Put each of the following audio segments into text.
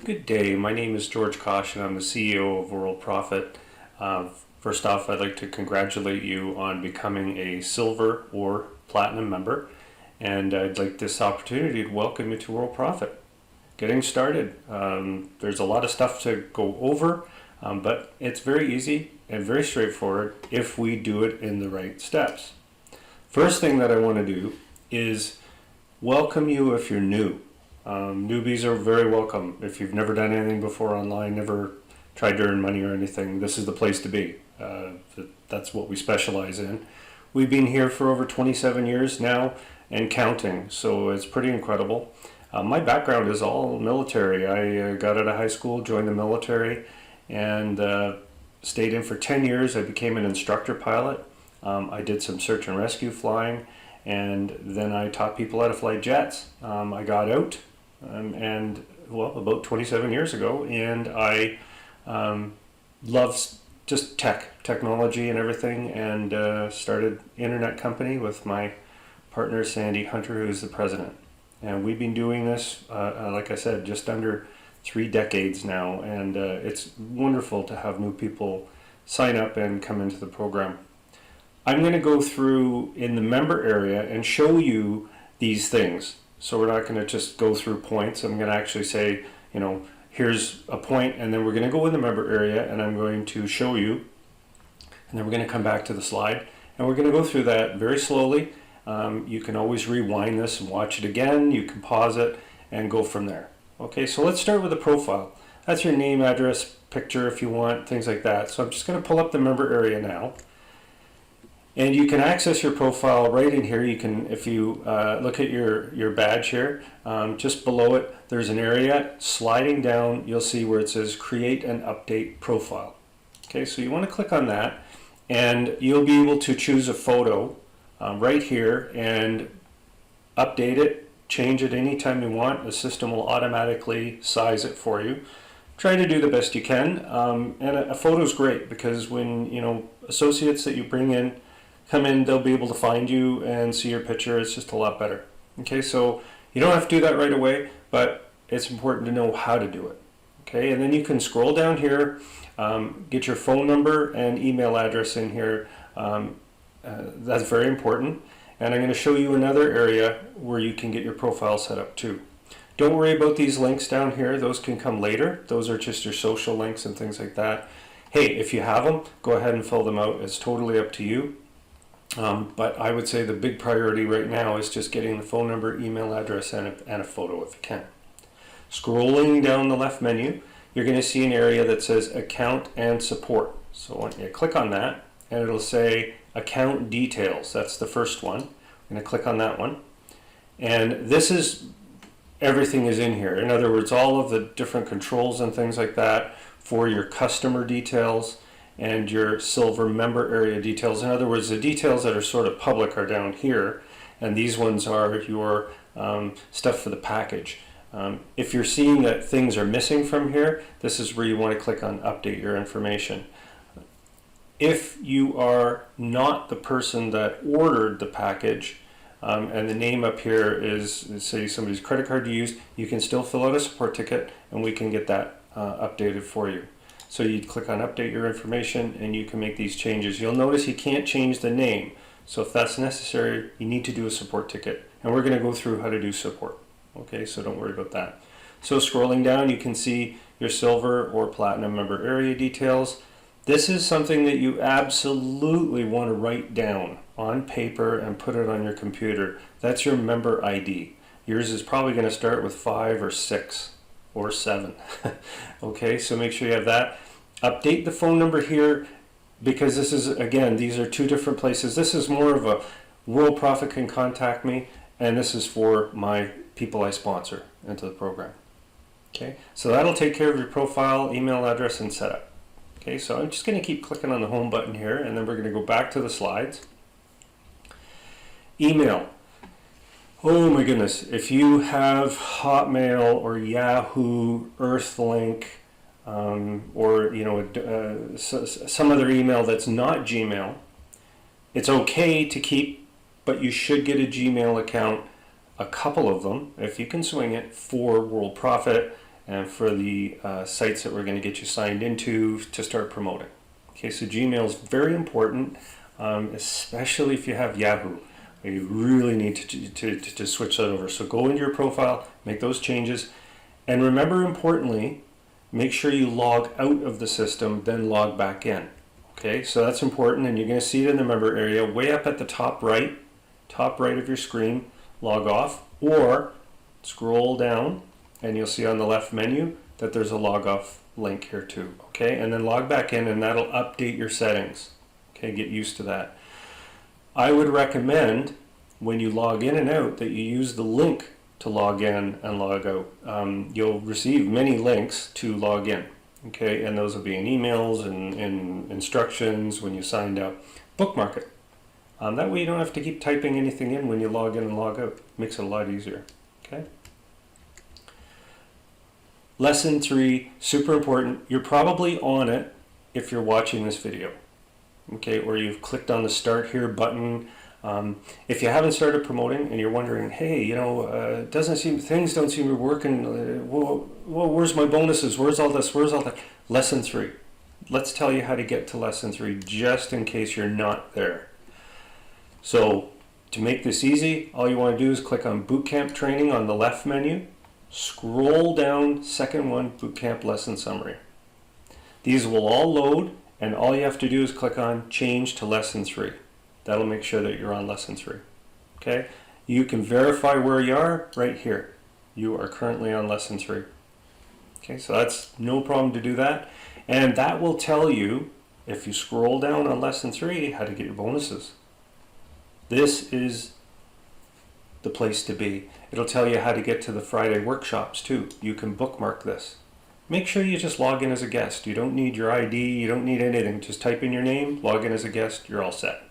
Good day. My name is George Kosch and I'm the CEO of Worldprofit. First off, I'd like to congratulate you on becoming a silver or platinum member, and I'd like this opportunity to welcome you to Worldprofit. Getting started. There's a lot of stuff to go over, but it's very easy and very straightforward if we do it in the right steps. First thing that I want to do is welcome you if you're new. Newbies are very welcome. If you've never done anything before online, never tried to earn money or anything, this is the place to be. That's what we specialize in. We've been here for over 27 years now and counting, so it's pretty incredible. My background is all military. I got out of high school, joined the military, and stayed in for 10 years. I became an instructor pilot. I did some search and rescue flying, and then I taught people how to fly jets. I got out about 27 years ago, and I love just technology and everything, and started internet company with my partner Sandy Hunter, who's the president. And we've been doing this, like I said, just under 3 decades now, and it's wonderful to have new people sign up and come into the program. I'm going to go through in the member area and show you these things. So we're not going to just go through points. I'm going to actually say, here's a point, and then we're going to go in the member area and I'm going to show you, and then we're going to come back to the slide and we're going to go through that very slowly. You can always rewind this and watch it again. You can pause it and go from there. Okay, so let's start with the profile. That's your name, address, picture if you want, things like that. So I'm just going to pull up the member area now. And you can access your profile right in here. You can, if you look at your badge here, just below it, there's an area. Sliding down, you'll see where it says Create and Update Profile. Okay, so you want to click on that, and you'll be able to choose a photo right here and update it, change it anytime you want. The system will automatically size it for you. Try to do the best you can. And a photo is great because when associates that you bring in come in, they'll be able to find you and see your picture. It's just a lot better. Okay, so you don't have to do that right away, but it's important to know how to do it. Okay, and then you can scroll down here, get your phone number and email address in here. That's very important. And I'm going to show you another area where you can get your profile set up too. Don't worry about these links down here. Those can come later. Those are just your social links and things like that. Hey, if you have them, go ahead and fill them out. It's totally up to you. But I would say the big priority right now is just getting the phone number, email address, and a photo if you can. Scrolling down the left menu, you're going to see an area that says Account and Support. So when you click on that, and it'll say Account Details. That's the first one. I'm going to click on that one. And this is, everything is in here. In other words, all of the different controls and things like that for your customer details and your silver member area details. In other words, the details that are sort of public are down here, and these ones are your stuff for the package. If you're seeing that things are missing from here, this is where you want to click on Update Your Information. If you are not the person that ordered the package, and the name up here is, say, somebody's credit card you used, you can still fill out a support ticket and we can get that updated for you. So you click on Update Your Information and you can make these changes. You'll notice you can't change the name. So if that's necessary, you need to do a support ticket. And we're going to go through how to do support. Okay, so don't worry about that. So scrolling down, you can see your silver or platinum member area details. This is something that you absolutely want to write down on paper and put it on your computer. That's your member ID. Yours is probably going to start with 5 or 6 or 7. Okay, so make sure you have that. Update the phone number here, because this is, again, these are 2 different places. This is more of a Worldprofit can contact me, and this is for my people I sponsor into the program. Okay, so that'll take care of your profile, email address, and setup. Okay, so I'm just going to keep clicking on the home button here, and then we're going to go back to the slides. Email. Oh my goodness, if you have Hotmail or Yahoo, Earthlink, or some other email that's not Gmail, it's okay to keep, but you should get a Gmail account, a couple of them, if you can swing it, for Worldprofit and for the sites that we're going to get you signed into to start promoting. Okay, so Gmail is very important, especially if you have Yahoo. You really need to switch that over. So go into your profile, make those changes, and remember, importantly, make sure you log out of the system, then log back in. Okay, so that's important, and you're going to see it in the member area, way up at the top right of your screen. Log off, or scroll down, and you'll see on the left menu that there's a log off link here too. Okay, and then log back in, and that'll update your settings. Okay, get used to that. I would recommend when you log in and out that you use the link to log in and log out. You'll receive many links to log in, okay, and those will be in emails and in instructions when you signed up. Bookmark it. That way you don't have to keep typing anything in when you log in and log out. Makes it a lot easier. Okay. Lesson 3, super important. You're probably on it if you're watching this video. Okay, or you've clicked on the Start Here button. If you haven't started promoting and you're wondering, hey, you know, things don't seem to be working. Well, where's my bonuses? Where's all this? Where's all that? Lesson 3. Let's tell you how to get to lesson 3, just in case you're not there. So to make this easy, all you want to do is click on Bootcamp Training on the left menu. Scroll down, second one, Bootcamp Lesson Summary. These will all load, and all you have to do is click on Change to Lesson 3. That'll make sure that you're on Lesson 3. Okay? You can verify where you are right here. You are currently on Lesson 3. Okay, so that's no problem to do that. And that will tell you, if you scroll down on Lesson 3, how to get your bonuses. This is the place to be. It'll tell you how to get to the Friday workshops too. You can bookmark this. Make sure you just log in as a guest. You don't need your ID, you don't need anything. Just type in your name, log in as a guest, you're all set.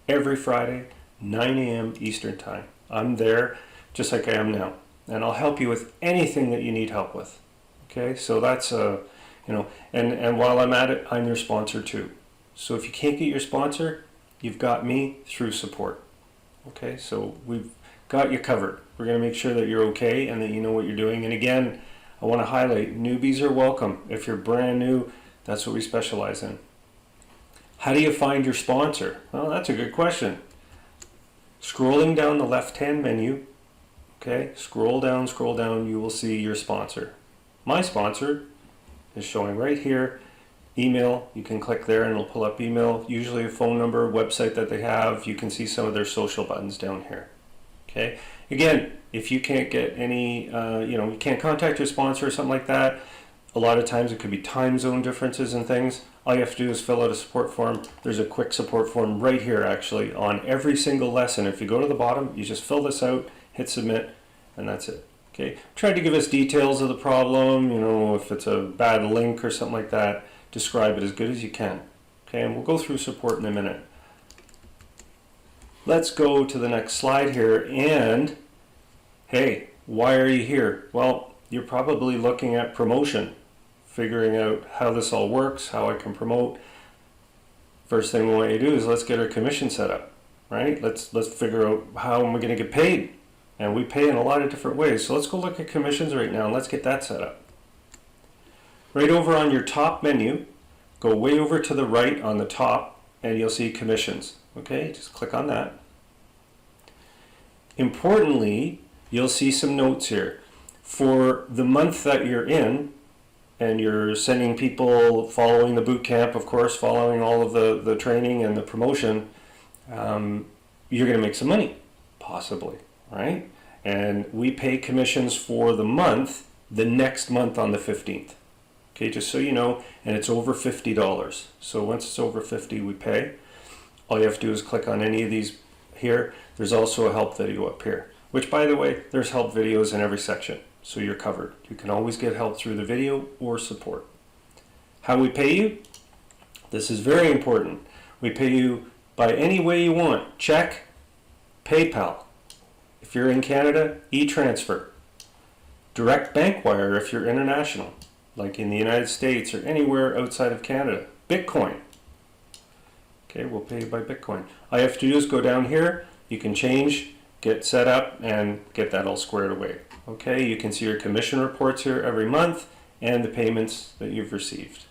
Every Friday, 9 a.m. Eastern Time. I'm there just like I am now. And I'll help you with anything that you need help with. Okay, so that's, and while I'm at it, I'm your sponsor too. So if you can't get your sponsor, you've got me through support. Okay, so we've got you covered. We're going to make sure that you're okay and that you know what you're doing. And again, I want to highlight, newbies are welcome. If you're brand new, that's what we specialize in. How do you find your sponsor? Well, that's a good question. Scrolling down the left-hand menu, okay, scroll down, you will see your sponsor. My sponsor is showing right here. Email, you can click there and it'll pull up email, usually a phone number, website that they have. You can see some of their social buttons down here. Okay, again, if you can't get any, you can't contact your sponsor or something like that, a lot of times it could be time zone differences and things. All you have to do is fill out a support form. There's a quick support form right here actually on every single lesson. If you go to the bottom, you just fill this out, hit submit, and that's it. Okay, try to give us details of the problem, if it's a bad link or something like that. Describe it as good as you can. Okay, and we'll go through support in a minute. Let's go to the next slide here. And hey, why are you here? Well, you're probably looking at promotion, figuring out how this all works, how I can promote. First thing we want you to do is let's get our commission set up, right? Let's figure out how am we going to get paid. And we pay in a lot of different ways. So let's go look at commissions right now and let's get that set up. Right over on your top menu, go way over to the right on the top and you'll see commissions. Okay, just click on that. Importantly, you'll see some notes here. For the month that you're in, and you're sending people following the boot camp, of course, following all of the training and the promotion, you're going to make some money, possibly, right? And we pay commissions for the month, the next month on the 15th. Okay, just so you know, and it's over $50. So once it's over 50, we pay. All you have to do is click on any of these here. There's also a help video up here, which, by the way, there's help videos in every section. So you're covered. You can always get help through the video or support. How we pay you? This is very important. We pay you by any way you want. Check, PayPal. If you're in Canada, e-transfer. Direct bank wire if you're international, like in the United States or anywhere outside of Canada. Bitcoin. Okay, we'll pay you by Bitcoin. All you have to do is go down here. You can change get set up and get that all squared away. Okay, you can see your commission reports here every month and the payments that you've received.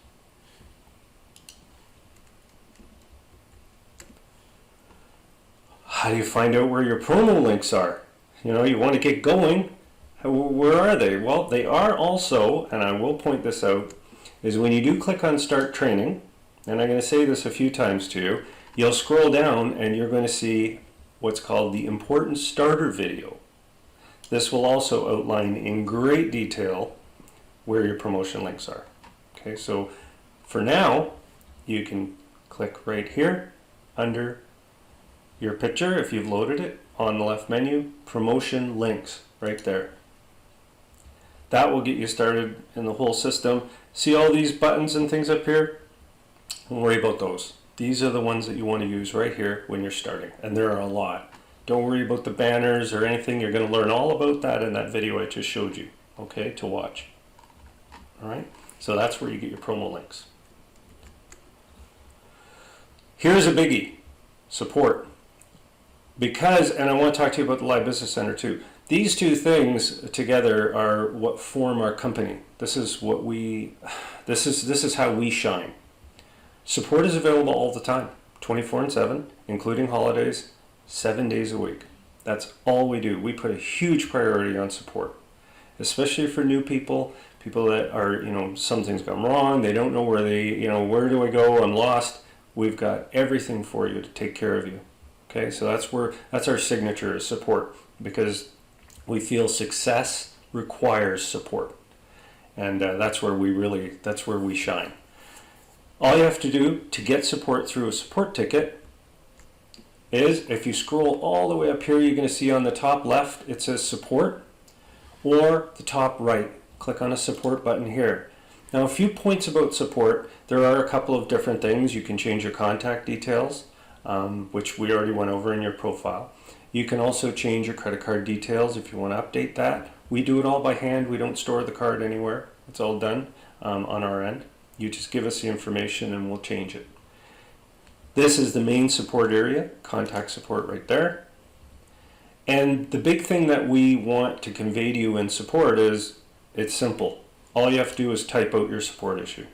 How do you find out where your promo links are? You know, you want to get going. Where are they? Well, they are also, and I will point this out, is when you do click on Start Training, and I'm going to say this a few times to you, you'll scroll down and you're going to see what's called the Important Starter video. This will also outline in great detail where your promotion links are. Okay, so for now, you can click right here under your picture, if you've loaded it, on the left menu, Promotion Links, right there. That will get you started in the whole system. See all these buttons and things up here? Don't worry about those. These are the ones that you want to use right here when you're starting, and there are a lot. Don't worry about the banners or anything. You're going to learn all about that in that video I just showed you, okay, to watch. All right, so that's where you get your promo links. Here's a biggie, support. Because, and I want to talk to you about the Live Business Center too. These two things together are what form our company. This is what this is how we shine. Support is available all the time, 24/7, including holidays, 7 days a week. That's all we do. We put a huge priority on support, especially for new people, people that are, you know, something's gone wrong, they don't know where where do I go, I'm lost. We've got everything for you to take care of you. Okay, so that's our signature is support, because we feel success requires support, and that's where we shine. All you have to do to get support through a support ticket is, if you scroll all the way up here, you're going to see on the top left it says support, or the top right, click on a support button here. Now, a few points about support. There are a couple of different things. You can change your contact details, which we already went over in your profile. You can also change your credit card details if you want to update that. We do it all by hand. We don't store the card anywhere. It's all done on our end. You just give us the information and we'll change it. This is the main support area, contact support right there. And the big thing that we want to convey to you in support is, it's simple. All you have to do is type out your support issue.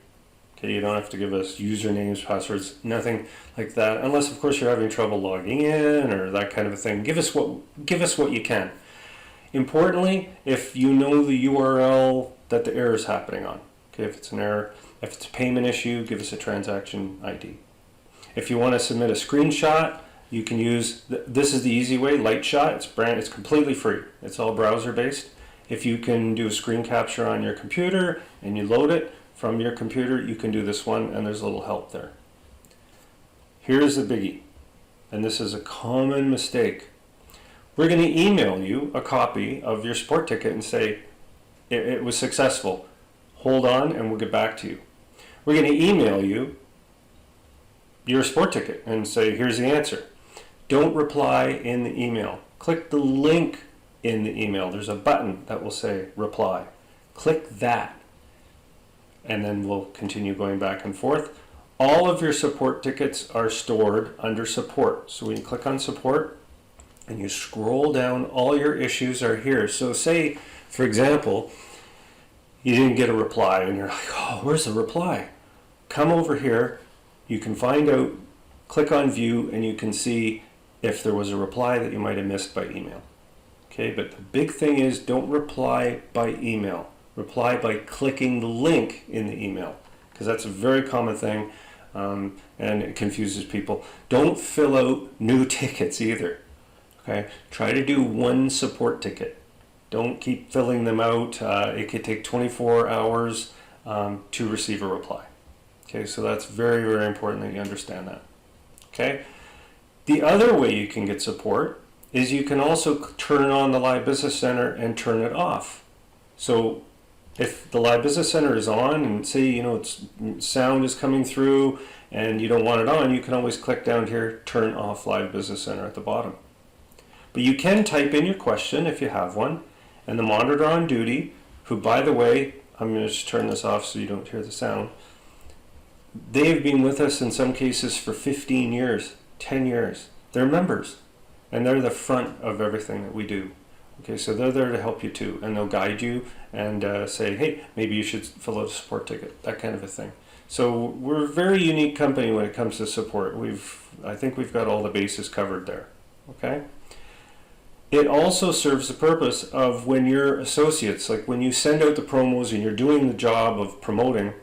Okay, you don't have to give us usernames, passwords, nothing like that, unless of course you're having trouble logging in or that kind of a thing. Give us what you can. Importantly, if you know the URL that the error is happening on. Okay, if it's an error, if it's a payment issue, give us a transaction ID. If you want to submit a screenshot, you can use, this is the easy way, Lightshot. It's completely free. It's all browser based. If you can do a screen capture on your computer and you load it from your computer, you can do this one, and there's a little help there. Here's the biggie, and this is a common mistake. We're going to email you a copy of your support ticket and say, it was successful. Hold on and we'll get back to you. We're going to email you your support ticket and say, here's the answer. Don't reply in the email. Click the link in the email. There's a button that will say reply. Click that, and then we'll continue going back and forth. All of your support tickets are stored under support. So when you click on support and you scroll down, all your issues are here. So say, for example, you didn't get a reply and you're like, oh, where's the reply? Come over here, you can find out, click on view, and you can see if there was a reply that you might have missed by email. Okay, but the big thing is, don't reply by email. Reply by clicking the link in the email, because that's a very common thing, and it confuses people. Don't fill out new tickets either. Okay, try to do one support ticket. Don't keep filling them out. It could take 24 hours to receive a reply. Okay, so that's very, very important that you understand that. Okay, the other way you can get support is you can also turn on the Live Business Center and turn it off. So if the Live Business Center is on and say, it's sound is coming through and you don't want it on, you can always click down here, turn off Live Business Center at the bottom. But you can type in your question if you have one, and the monitor on duty, who, by the way, I'm going to just turn this off so you don't hear the sound. They've been with us in some cases for 15 years, 10 years. They're members. and they're the front of everything that we do. Okay, so they're there to help you too, and they'll guide you and say, hey, maybe you should fill out a support ticket, that kind of a thing. So we're a very unique company when it comes to support. I think we've got all the bases covered there. Okay. It also serves the purpose of when your associates, like when you send out the promos and you're doing the job of promoting,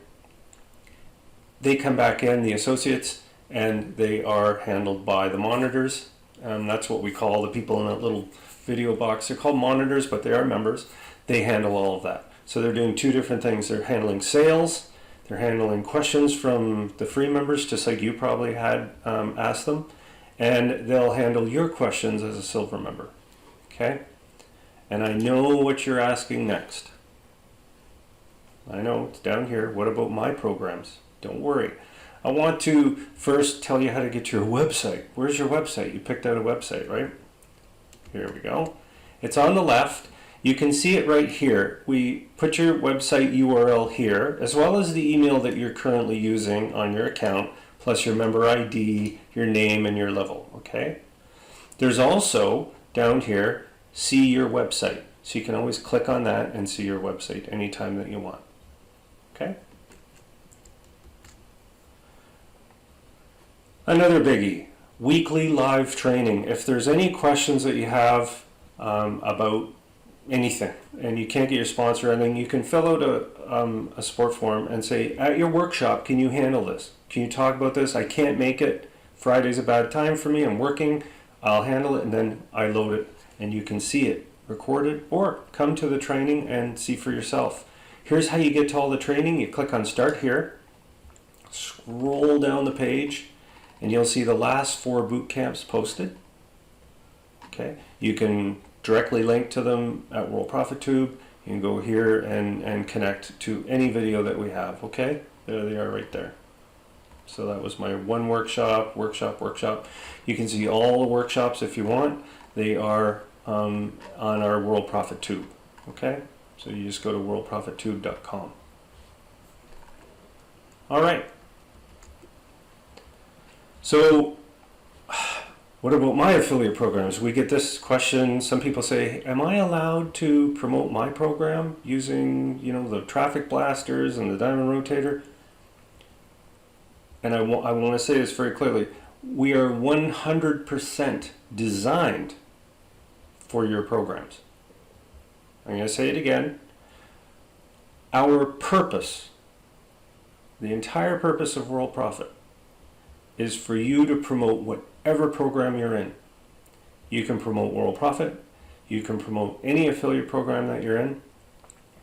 they come back in, the associates, and they are handled by the monitors. That's what we call the people in that little video box. They're called monitors, but they are members. They handle all of that. So they're doing two different things. They're handling sales. They're handling questions from the free members, just like you probably had asked them. And they'll handle your questions as a silver member. Okay? And I know what you're asking next. I know, it's down here. What about my programs? Don't worry. I want to first tell you how to get to your website. Where's your website? You picked out a website, right? Here we go. It's on the left. You can see it right here. We put your website URL here, as well as the email that you're currently using on your account, plus your member ID, your name, and your level, okay? There's also, down here, see your website. So you can always click on that and see your website anytime that you want, okay? Another biggie, weekly live training. If there's any questions that you have about anything and you can't get your sponsor or anything, you can fill out a support form and say, at your workshop, can you handle this? Can you talk about this? I can't make it. Friday's a bad time for me. I'm working. I'll handle it, and then I load it and you can see it recorded, or come to the training and see for yourself. Here's how you get to all the training. You click on start here, scroll down the page, and you'll see the last 4 boot camps posted. Okay, you can directly link to them at Worldprofit Tube. You can go here and connect to any video that we have. Okay, there they are right there. So that was my one workshop. You can see all the workshops if you want. They are on our Worldprofit Tube. Okay, so you just go to worldprofittube.com. All right. So what about my affiliate programs? We get this question. Some people say, am I allowed to promote my program using, the traffic blasters and the diamond rotator? And I want to say this very clearly. We are 100% designed for your programs. I'm going to say it again. Our purpose, the entire purpose of World Profit, is for you to promote whatever program you're in. You can promote World Profit. You can promote any affiliate program that you're in.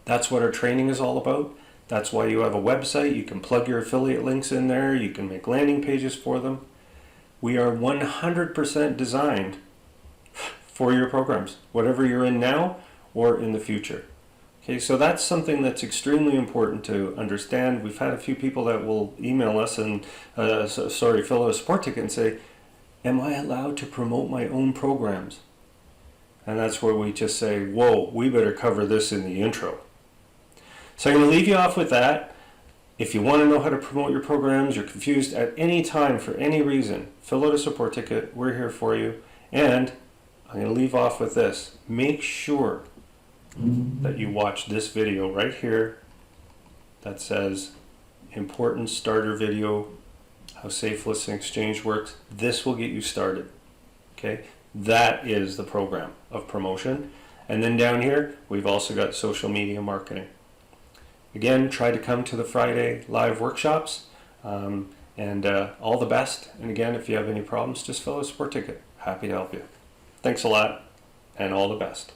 That's what our training is all about. That's why you have a website. You can plug your affiliate links in there. You can make landing pages for them. We are 100% designed for your programs, whatever you're in now or in the future. Okay, so that's something that's extremely important to understand. We've had a few people that will email us and, fill out a support ticket and say, am I allowed to promote my own programs? And that's where we just say, whoa, we better cover this in the intro. So I'm going to leave you off with that. If you want to know how to promote your programs, you're confused at any time for any reason, fill out a support ticket. We're here for you. And I'm going to leave off with this. Make sure that you watch this video right here that says important starter video, how Safelists and Exchange works. This will get you started. Okay, that is the program of promotion. And then down here, we've also got social media marketing. Again, try to come to the Friday live workshops, and all the best. And again, if you have any problems, just fill out a support ticket. Happy to help you. Thanks a lot, and all the best.